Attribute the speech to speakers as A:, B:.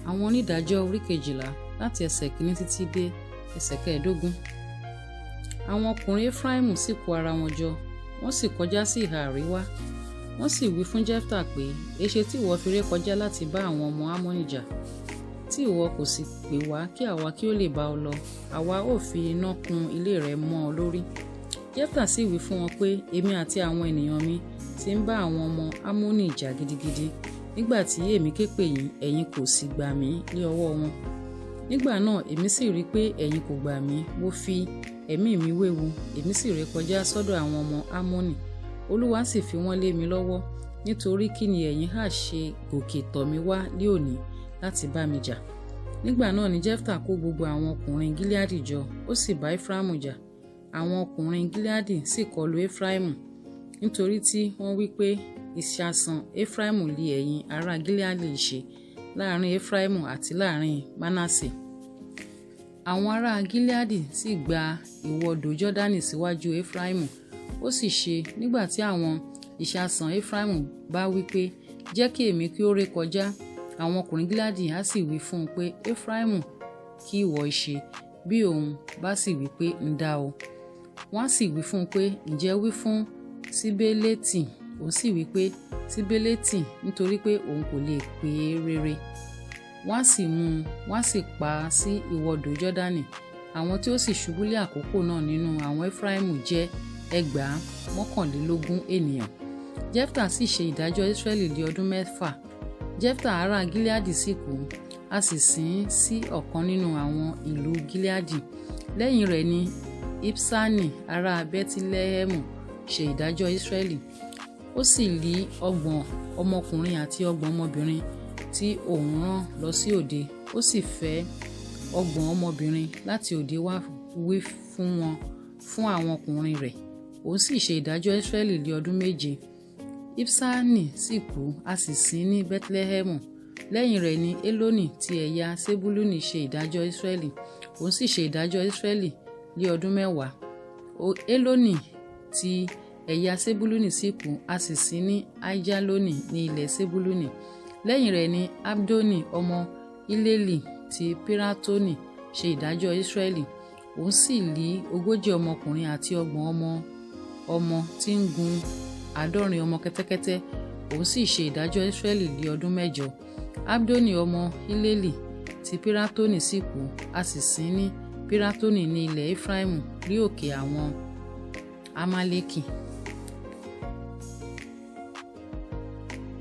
A: Àwọn onídàájọ́ orí 12 láti ẹsẹ̀ 1 títí dé ẹsẹ̀ 15. Àwọn ọkùnrin Efraimu sì kó ara wọn jọ, wọ́n sì kọjá sí ìhà àríwá. Wọ́n sì wí fún Jefta pé, èéṣe tí ìwọ fi ré kọjá láti bá àwọn ọmọ Ammoni jà? Tí ìwọ kò sì pè wá kí àwa kí ó lè bá ọ lọ, àwa ó fi iná kun ilé rẹ mọ́ ọ lórí. Jefta sì wí fún wọn pé, èmi àti àwọn ènìyàn mi ti ń bá àwọn ọmọ Ammoni jà gidigidi. Nígbà tí èmi ké pè yín, ẹ̀yin kò sì gbà mí lé ọwọ́ wọn. Nígbà náà èmi sì rí pé ẹ̀yin kò gbà mí, mo fi ẹ̀mí mi wéwu, èmi sì ré kọjá sọ́dọ̀ àwọn ọmọ Ammoni. Olúwa sì fi wọ́n lé mi lọ́wọ́, nítorí kí ni ẹ̀yin hà ṣe gòkè tọ̀ mí wá lé òní láti bá mi jà? Nígbà náà ni Jefta kó gbogbo àwọn ọkùnrin Gileadi jọ, ó sì bá Efraimu jà. Àwọn ọkùnrin Gileadi sì kọlu Efraimu, nítorí tí wọ́n wí pé ìṣàsàn Efraimu li ẹ̀yin ará Gileadi ṣe láàrin Efraimu àti láàrin Manase. Àwọn ará Gileadi sì gba ìwọdò Jọ́dánì síwájú Efraimu. Ó sì ṣe, nígbà tí àwọn ìṣàsàn Efraimu bá wí pé, jẹ́ kí èmi kí ó ré kọjá, àwọn ọkùnrin Gileadi á sì wí fún un pé, Efraimu kí ìwọ ṣe, bí òun bá sì wí pé, ǹdá o. Wọ́n á sì wí fún un pé, ǹjẹ́ wí fún Sibeleti? Ó sì wí pé, Sibeleti, nítorí pé òun kò lè pè é rere. Wọ́n á sì mú un, wọ́n á sì pa á sí ìwọdò Jọ́dánì. Àwọn tí ó sì ṣubú lé àkókò náà nínú àwọn Efraimu jẹ́ 21,000 ènìyàn. Jefta sì ṣe ìdájọ́ Israẹli lé ọdún 6. Jefta ará Gileadi sì kú, a sì sìn ín sí ọ̀kan nínú àwọn ìlú Gileadi. Lẹ́yìn rẹ̀ ni Ibsani ará Bẹtilẹhẹmu ṣe ìdájọ́ Israẹli. Ó sì lé 30 ọmọkùnrin àti 30 ọmọbìnrin tí òun rán lọ sí òde. Ó sì fẹ́ 30 ọmọbìnrin láti òde wá wí fún wọn fún àwọn ọkùnrin rẹ̀. Òun sì ṣe ìdájọ́ Israẹli lé ọdún 7. Ibsani sì kú, a sì sìn ní Bẹtilẹhẹmu. Lẹ́yìn rẹ̀ ni Eloni ti ẹ̀yà Sebuluni ṣe ìdájọ́ Israẹli. Òun sì ṣe ìdájọ́ Israẹli lé ọdún 10. Eloni ti ẹ̀yà Sebuluni sì kú, a sì sìn ní Aijaloni ní ilẹ̀ Sebuluni. Lẹ́yìn rẹ̀ ni Abdoni ọmọ Hileli ti Piratoni ṣe ìdájọ́ Israẹli. Òun sì lé 40 ọmọkùnrin àti 30 ọmọ tí ń gun 70 ọmọ kẹ́tẹ́kẹ́tẹ́. Òun sì ṣe ìdájọ́ Israẹli lé ọdún 8. Abdoni ọmọ Hileli ti Piratoni sì kú, a sì sìn ní Piratoni ní ilẹ̀ Efraimu ní òkè àwọn Amaleki.